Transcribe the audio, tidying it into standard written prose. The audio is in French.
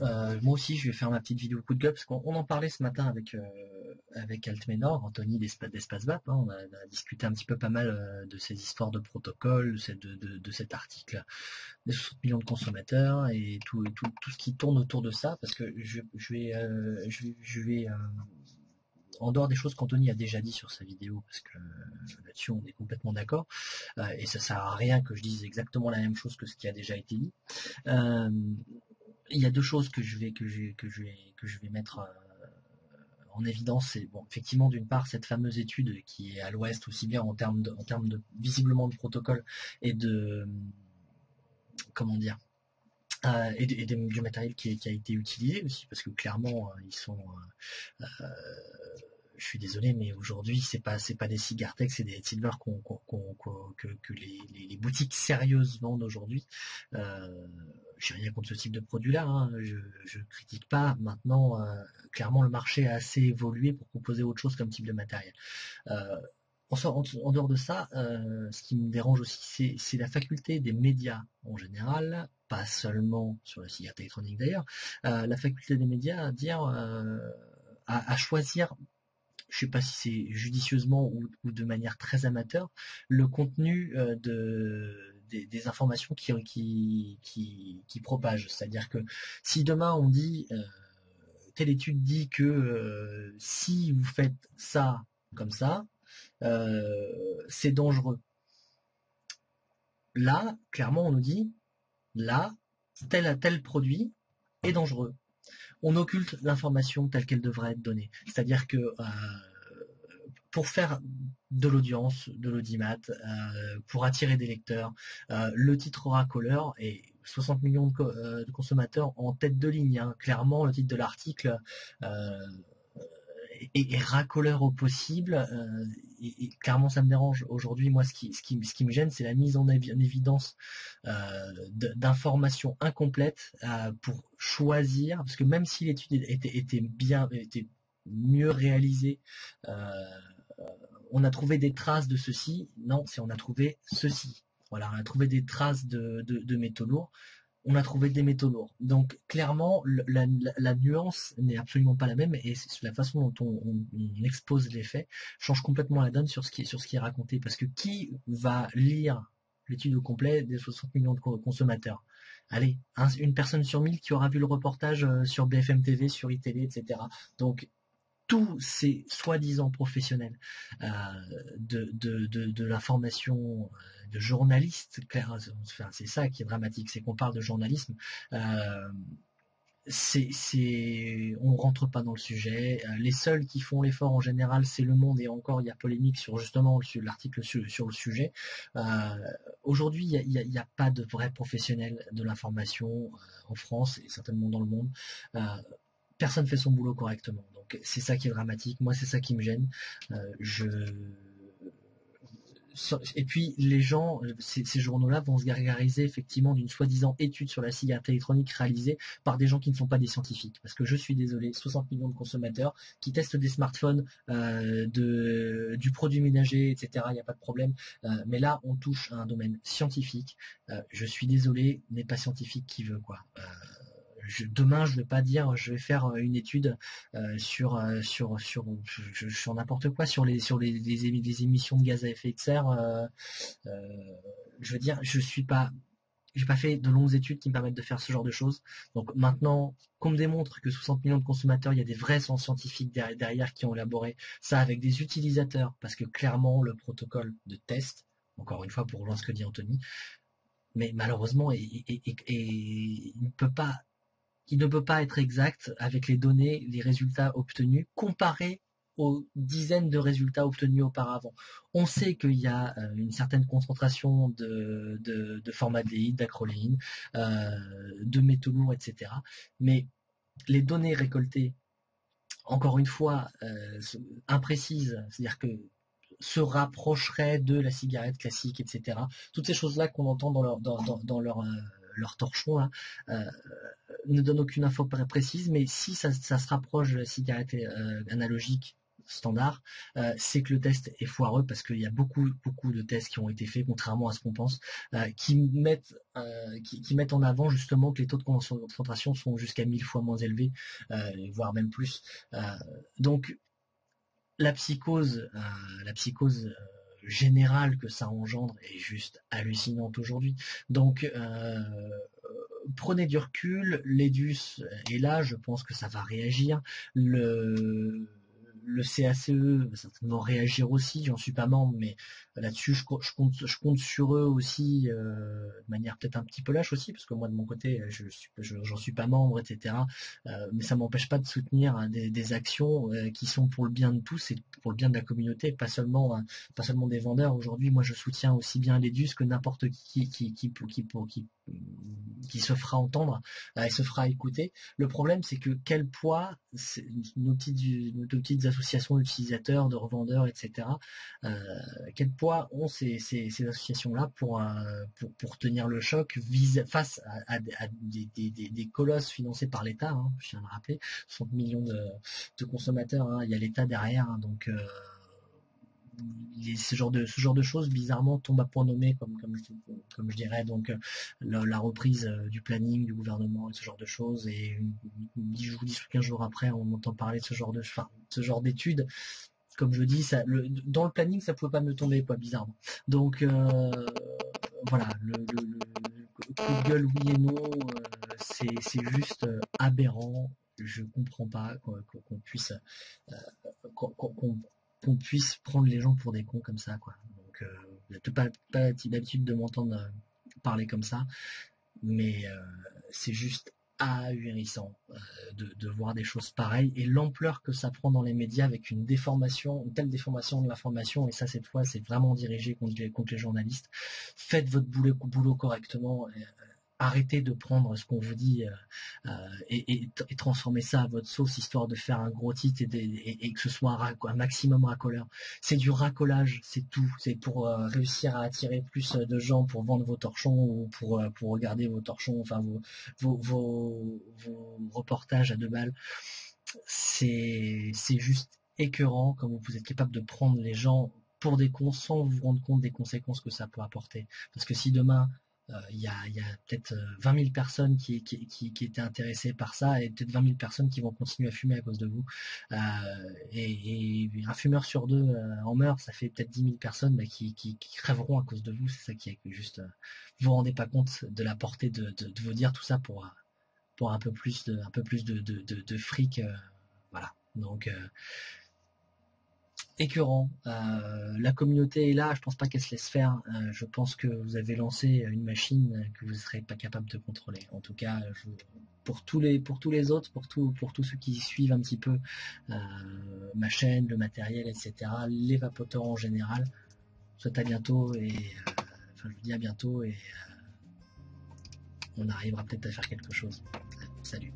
Moi aussi, je vais faire ma petite vidéo coup de gueule parce qu'on en parlait ce matin avec Altmenor, Anthony d'Espace Vap. Hein, on a discuté un petit peu pas mal de ces histoires de protocole, de cet article des 60 millions de consommateurs et tout ce qui tourne autour de ça, parce que je vais en dehors des choses qu'Anthony a déjà dit sur sa vidéo, parce que là-dessus on est complètement d'accord, et ça sert à rien que je dise exactement la même chose que ce qui a déjà été dit. Euh, il y a deux choses que je vais mettre en évidence. C'est bon, effectivement, d'une part cette fameuse étude qui est à l'Ouest, aussi bien en termes de visiblement de protocole et de comment dire, du matériel qui a été utilisé aussi, parce que clairement ils sont je suis désolé, mais aujourd'hui c'est pas des Cigartech, c'est des Silver que les boutiques sérieuses vendent aujourd'hui. J'ai rien contre ce type de produit-là, hein, je critique pas. Maintenant, clairement le marché a assez évolué pour proposer autre chose comme type de matériel. En dehors de ça, ce qui me dérange aussi, c'est la faculté des médias en général, pas seulement sur la cigarette électronique d'ailleurs, la faculté des médias à dire, à choisir, je sais pas si c'est judicieusement ou de manière très amateur, le contenu des informations qui propagent. C'est-à-dire que si demain on dit, telle étude dit que si vous faites ça comme ça, c'est dangereux. Là, clairement, on nous dit, là, tel produit est dangereux. On occulte l'information telle qu'elle devrait être donnée. C'est-à-dire que pour faire de l'audience, de l'audimat, pour attirer des lecteurs, le titre racoleur et 60 millions de consommateurs en tête de ligne. Hein. Clairement, le titre de l'article est racoleur au possible, et clairement ça me dérange. Aujourd'hui, moi, ce qui me gêne, c'est la mise en évidence d'informations incomplètes pour choisir, parce que même si l'étude était mieux réalisée, on a trouvé des traces de ceci. Non, c'est on a trouvé ceci. Voilà, on a trouvé des traces de métaux lourds. On a trouvé des métaux lourds. Donc clairement, la nuance n'est absolument pas la même, et la façon dont on expose les faits change complètement la donne sur ce qui est raconté. Parce que qui va lire l'étude au complet des 60 millions de consommateurs? Allez, une personne sur 1000 qui aura vu le reportage sur BFM TV, sur iTélé, etc. Donc tous ces soi-disant professionnels de l'information, de journalistes, enfin, c'est ça qui est dramatique, c'est qu'on parle de journalisme, on rentre pas dans le sujet. Les seuls qui font l'effort en général, c'est Le Monde, et encore il y a polémique sur justement l'article sur le sujet. Aujourd'hui, il y a pas de vrais professionnels de l'information en France et certainement dans le monde. Personne fait son boulot correctement. Donc c'est ça qui est dramatique. Moi, c'est ça qui me gêne. Et puis les gens, ces journaux-là vont se gargariser effectivement d'une soi-disant étude sur la cigarette électronique réalisée par des gens qui ne sont pas des scientifiques. Parce que je suis désolé, 60 millions de consommateurs qui testent des smartphones, du produit ménager, etc. Il n'y a pas de problème. Mais là, on touche à un domaine scientifique. Je suis désolé, n'est pas scientifique qui veut quoi. Demain, je vais pas dire, je vais faire une étude sur n'importe quoi, sur les émissions de gaz à effet de serre. Je veux dire, j'ai pas fait de longues études qui me permettent de faire ce genre de choses. Donc maintenant, qu'on me démontre que 60 millions de consommateurs, il y a des vrais scientifiques derrière qui ont élaboré ça avec des utilisateurs, parce que clairement, le protocole de test, encore une fois pour relancer ce que dit Anthony, mais malheureusement, il ne peut pas être exact avec les données, les résultats obtenus, comparés aux dizaines de résultats obtenus auparavant. On sait qu'il y a une certaine concentration de formaldéhyde, d'acroléine, de métaux lourds, etc. Mais les données récoltées, encore une fois, imprécises, c'est-à-dire que se rapprocheraient de la cigarette classique, etc. Toutes ces choses-là qu'on entend dans leur torchon là, ne donne aucune info précise, mais si ça se rapproche de la cigarette analogique standard, c'est que le test est foireux parce qu'il y a beaucoup de tests qui ont été faits, contrairement à ce qu'on pense, qui mettent en avant justement que les taux de concentration sont jusqu'à 1000 fois moins élevés, voire même plus. Donc la psychose générale que ça engendre est juste hallucinante aujourd'hui. Donc prenez du recul, l'EDUS est là, je pense que ça va réagir. Le CACE va certainement réagir aussi, j'en suis pas membre, mais là-dessus je compte sur eux aussi, de manière peut-être un petit peu lâche aussi, parce que moi de mon côté j'en suis pas membre, etc. Mais ça m'empêche pas de soutenir des actions qui sont pour le bien de tous et pour le bien de la communauté, pas seulement des vendeurs. Aujourd'hui, moi je soutiens aussi bien l'EDUS que n'importe qui se fera entendre et se fera écouter. Le problème, c'est que quel poids nos petites associations d'utilisateurs, de revendeurs, etc., quel poids ont ces associations-là pour tenir le choc face à des colosses financés par l'État, hein, je tiens à le rappeler, 60 millions de consommateurs, hein, il y a l'État derrière, hein, donc ce genre de choses bizarrement tombe à point nommé comme je dirais, donc la reprise du planning du gouvernement et ce genre de choses, et 10 ou 15 jours après on entend parler de ce genre d'études. Comme je dis, dans le planning ça pouvait pas me tomber, quoi, bizarrement. Donc voilà, le coup de gueule oui et non, c'est juste aberrant. Je comprends pas qu'on puisse qu'on puisse prendre les gens pour des cons comme ça, quoi. Donc, j'ai pas l'habitude de m'entendre parler comme ça, mais c'est juste ahurissant de voir des choses pareilles et l'ampleur que ça prend dans les médias avec une telle déformation de l'information. Et ça, cette fois, c'est vraiment dirigé contre les journalistes. Faites votre boulot correctement. Arrêtez de prendre ce qu'on vous dit et transformer ça à votre sauce, histoire de faire un gros titre et que ce soit un maximum racoleur. C'est du racolage, c'est tout. C'est pour réussir à attirer plus de gens pour vendre vos torchons ou pour regarder vos torchons, enfin vos reportages à 2 balles. C'est juste écœurant comme vous êtes capable de prendre les gens pour des cons sans vous rendre compte des conséquences que ça peut apporter. Parce que si demain il y a peut-être 20 000 personnes qui étaient intéressées par ça, et peut-être 20 000 personnes qui vont continuer à fumer à cause de vous. Et un fumeur sur 2 en meurt, ça fait peut-être 10 000 personnes qui crèveront à cause de vous. C'est ça qui est juste... vous vous rendez pas compte de la portée de vous dire tout ça pour un peu plus de fric. Voilà. Donc... écœurant. La communauté est là, je pense pas qu'elle se laisse faire. Je pense que vous avez lancé une machine que vous ne serez pas capable de contrôler. En tout cas, pour tous les autres, pour tous ceux qui suivent un petit peu ma chaîne, le matériel, etc., les vapoteurs en général, soit à bientôt et je vous dis à bientôt et on arrivera peut-être à faire quelque chose. Salut.